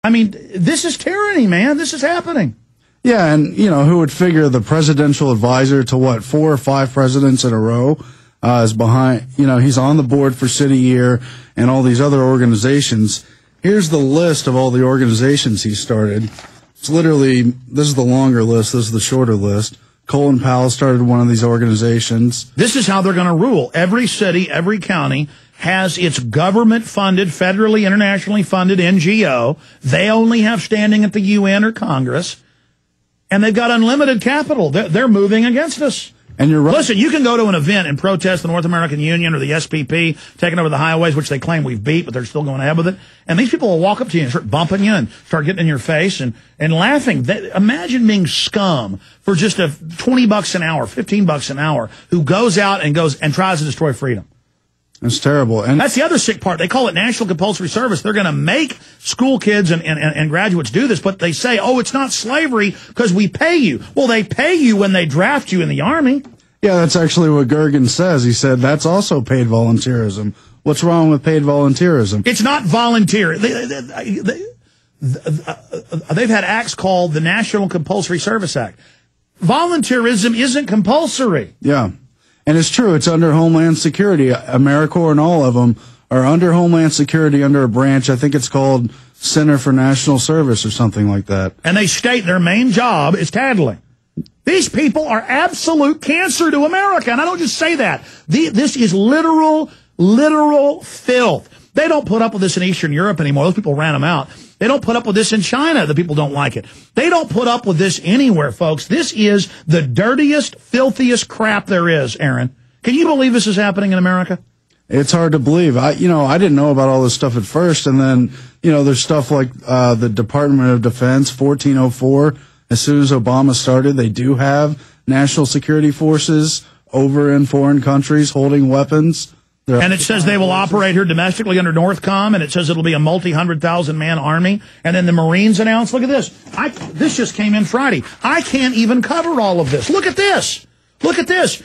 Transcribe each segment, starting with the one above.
I mean, this is tyranny, man. This is happening. Yeah, and, who would figure the presidential advisor to, 4 or 5 presidents in a row is behind, he's on the board for City Year and all these other organizations. Here's the list of all the organizations he started. It's literally, this is the longer list, this is the shorter list. Colin Powell started one of these organizations. This is how they're going to rule. Every city, every county has its government-funded, federally, internationally funded NGO. They only have standing at the UN or Congress, and they've got unlimited capital. They're moving against us. And you're right. Listen, you can go to an event and protest the North American Union or the SPP taking over the highways, which they claim we've beat, but they're still going ahead with it. And these people will walk up to you and start bumping you and start getting in your face and laughing. Imagine being scum for just $20 an hour, $15 an hour, who goes out and tries to destroy freedom. It's terrible. And that's the other sick part. They call it national compulsory service. They're going to make school kids and graduates do this, but they say, oh, it's not slavery because we pay you. Well, they pay you when they draft you in the Army. Yeah, that's actually what Gergen says. He said that's also paid volunteerism. What's wrong with paid volunteerism? It's not volunteer. They've had acts called the National Compulsory Service Act. Volunteerism isn't compulsory. Yeah. And it's true. It's under Homeland Security. AmeriCorps and all of them are under Homeland Security under a branch. I think it's called Center for National Service or something like that. And they state their main job is tattling. These people are absolute cancer to America. And I don't just say that. This is literal filth. They don't put up with this in Eastern Europe anymore. Those people ran them out. They don't put up with this in China. The people don't like it. They don't put up with this anywhere, folks. This is the dirtiest, filthiest crap there is, Aaron. Can you believe this is happening in America? It's hard to believe. I didn't know about all this stuff at first. And then, there's stuff like the Department of Defense, 1404. As soon as Obama started, they do have national security forces over in foreign countries holding weapons. And it says they will operate here domestically under NORTHCOM, and it says it'll be a multi-100,000-man army. And then the Marines announced, look at this. This just came in Friday. I can't even cover all of this. Look at this. Look at this.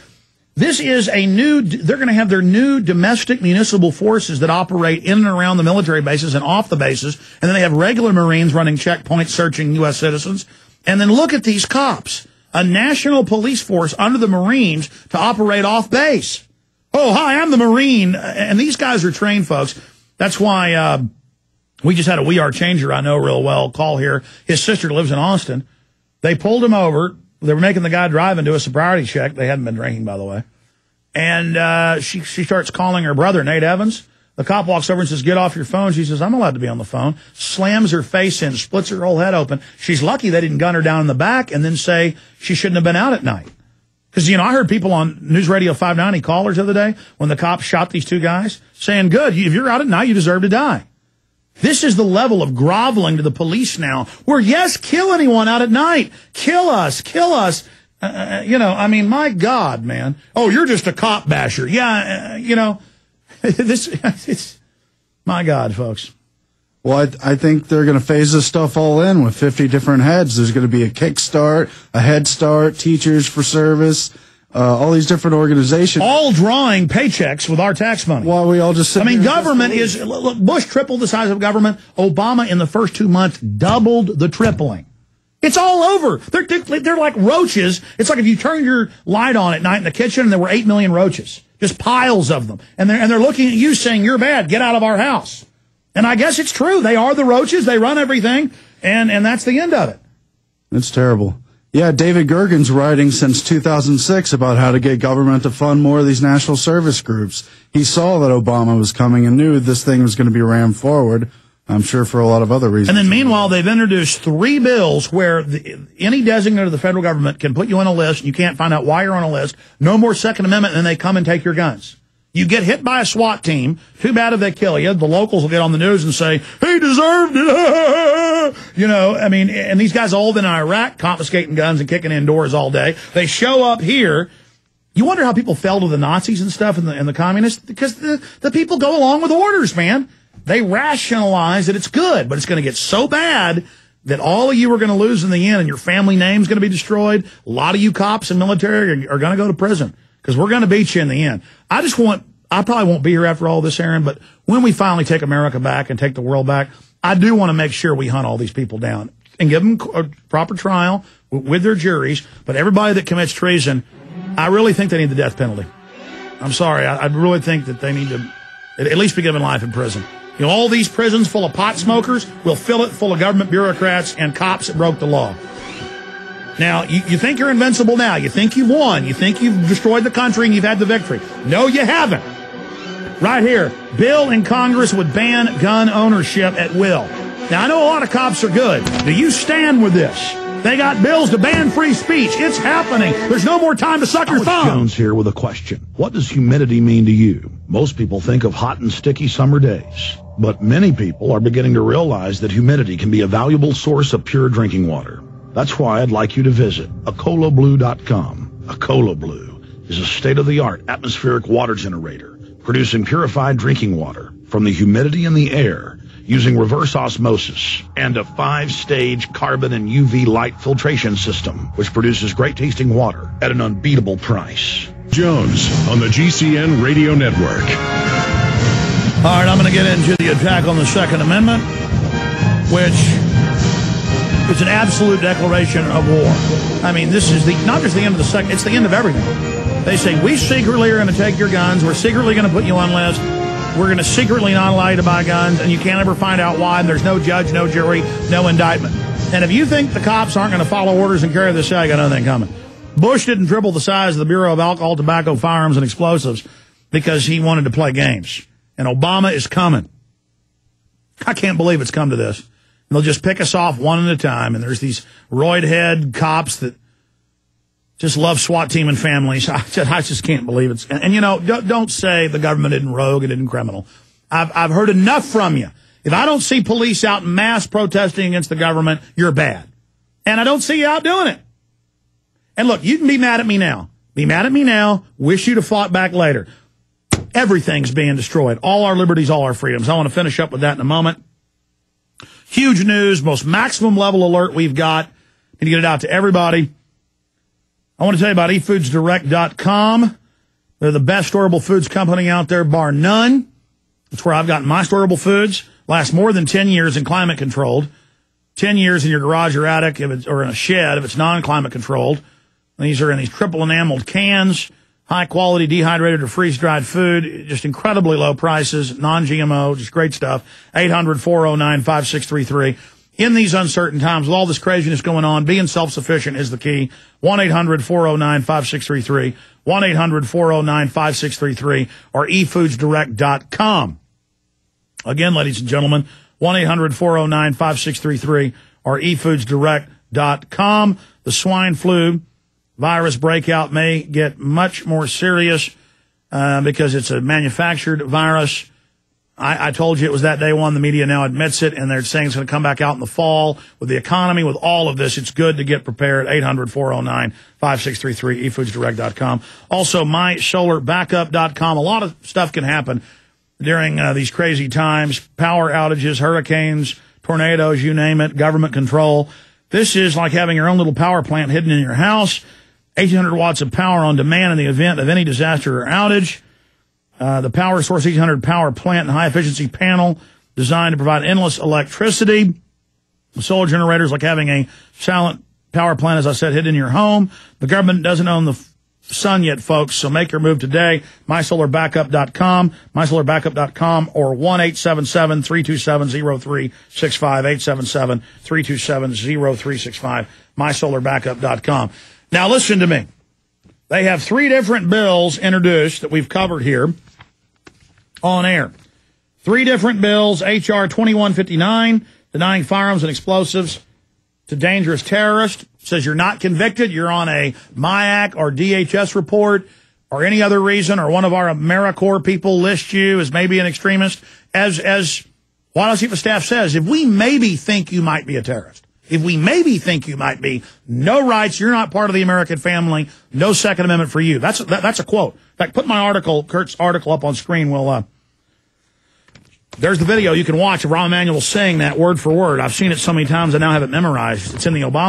This is they're going to have their new domestic municipal forces that operate in and around the military bases and off the bases. And then they have regular Marines running checkpoints, searching U.S. citizens. And then look at these cops. A national police force under the Marines to operate off base. Oh, hi, I'm the Marine. And these guys are trained, folks. That's why we just had a We Are Changer I know real well call here. His sister lives in Austin. They pulled him over. They were making the guy drive and do a sobriety check. They hadn't been drinking, by the way. And she starts calling her brother, Nate Evans. The cop walks over and says, get off your phone. She says, I'm allowed to be on the phone. Slams her face in, splits her whole head open. She's lucky they didn't gun her down in the back and then say she shouldn't have been out at night. Because, I heard people on News Radio 590 call her the other day when the cops shot these two guys saying, good, if you're out at night, you deserve to die. This is the level of groveling to the police now where, yes, kill anyone out at night. Kill us. My God, man. Oh, you're just a cop basher. Yeah, it's my God, folks. Well, I think they're going to phase this stuff all in with 50 different heads. There's going to be a Kickstart, a Head Start, Teachers for Service, all these different organizations. All drawing paychecks with our tax money. Well, we all just government is, look, Bush tripled the size of government. Obama in the first 2 months doubled the tripling. It's all over. They're like roaches. It's like if you turned your light on at night in the kitchen and there were 8 million roaches. Just piles of them. And they're looking at you saying, you're bad. Get out of our house. And I guess it's true. They are the roaches. They run everything. And that's the end of it. It's terrible. Yeah, David Gergen's writing since 2006 about how to get government to fund more of these national service groups. He saw that Obama was coming and knew this thing was going to be rammed forward, I'm sure for a lot of other reasons. And then meanwhile, they've introduced 3 bills where any designated of the federal government can put you on a list. And you can't find out why you're on a list. No more Second Amendment, and then they come and take your guns. You get hit by a SWAT team. Too bad if they kill you. The locals will get on the news and say, he deserved it. And these guys all been in Iraq confiscating guns and kicking in doors all day. They show up here. You wonder how people fell to the Nazis and stuff and the communists? Because the people go along with orders, man. They rationalize that it's good, but it's going to get so bad that all of you are going to lose in the end and your family name's going to be destroyed. A lot of you cops and military are going to go to prison. Because we're going to beat you in the end. I probably won't be here after all this, Aaron, but when we finally take America back and take the world back, I do want to make sure we hunt all these people down and give them a proper trial with their juries. But everybody that commits treason, I really think they need the death penalty. I'm sorry. I really think that they need to at least be given life in prison. You know, all these prisons full of pot smokers, we'll fill it full of government bureaucrats and cops that broke the law. Now, you think you're invincible now. You think you've won. You think you've destroyed the country and you've had the victory. No, you haven't. Right here, bill in Congress would ban gun ownership at will. Now, I know a lot of cops are good. Do you stand with this? They got bills to ban free speech. It's happening. There's no more time to suck your thumb. Jones here with a question. What does humidity mean to you? Most people think of hot and sticky summer days. But many people are beginning to realize that humidity can be a valuable source of pure drinking water. That's why I'd like you to visit acolablue.com. Acola Blue is a state-of-the-art atmospheric water generator, producing purified drinking water from the humidity in the air using reverse osmosis and a 5-stage carbon and UV light filtration system, which produces great-tasting water at an unbeatable price. Jones on the GCN Radio Network. All right, I'm going to get into the attack on the Second Amendment, which is an absolute declaration of war. I mean, this is not just the end of the second, it's the end of everything. They say, we secretly are going to take your guns, we're secretly going to put you on list, we're going to secretly not allow you to buy guns, and you can't ever find out why, and there's no judge, no jury, no indictment. And if you think the cops aren't going to follow orders and carry this out, you got nothing coming. Bush didn't triple the size of the Bureau of Alcohol, Tobacco, Firearms, and Explosives because he wanted to play games. And Obama is coming. I can't believe it's come to this. And they'll just pick us off one at a time. And there's these roid-head cops that just love SWAT team and families. I just can't believe it. And you know, don't say the government isn't rogue and isn't criminal. I've heard enough from you. If I don't see police out in mass protesting against the government, you're bad. And I don't see you out doing it. And look, you can be mad at me now. Be mad at me now. Wish you'd have fought back later. Everything's being destroyed. All our liberties, all our freedoms. I want to finish up with that in a moment. Huge news, most maximum level alert we've got. Need to get it out to everybody. I want to tell you about eFoodsDirect.com. They're the best storable foods company out there, bar none. That's where I've gotten my storable foods. Last more than 10 years in climate controlled. 10 years in your garage or attic or in a shed if it's non-climate controlled. These are in these triple enameled cans. High quality, dehydrated or freeze-dried food, just incredibly low prices, non-GMO, just great stuff. 800-409-5633. In these uncertain times, with all this craziness going on, being self-sufficient is the key. 1-800-409-5633. 1-800-409-5633 or eFoodsDirect.com. Again, ladies and gentlemen, 1-800-409-5633 or eFoodsDirect.com. The swine flu virus breakout may get much more serious because it's a manufactured virus. I told you it was that day one. The media now admits it, and they're saying it's going to come back out in the fall. With the economy, with all of this, it's good to get prepared. 800-409-5633, eFoodsDirect.com. Also, MySolarBackup.com. A lot of stuff can happen during these crazy times. Power outages, hurricanes, tornadoes, you name it, government control. This is like having your own little power plant hidden in your house. 1,800 watts of power on demand in the event of any disaster or outage. The Power Source 1,800 power plant and high-efficiency panel designed to provide endless electricity. The solar generators like having a silent power plant, as I said, hidden in your home. The government doesn't own the sun yet, folks, so make your move today. MySolarBackup.com, MySolarBackup.com, or 1-877-327-0365, 877-327-0365, MySolarBackup.com. Now, listen to me. They have 3 different bills introduced that we've covered here on air. 3 different bills, H.R. 2159, denying firearms and explosives to dangerous terrorists. Says you're not convicted, you're on a MIAC or DHS report or any other reason, or one of our AmeriCorps people list you as maybe an extremist. As White House Chief of Staff says, if we maybe think you might be a terrorist, if we maybe think you might be, no rights, you're not part of the American family, no Second Amendment for you. That's a quote. In fact, put my article, Kurt's article, up on screen. There's the video you can watch of Rahm Emanuel saying that word for word. I've seen it so many times I now have it memorized. It's in the Obama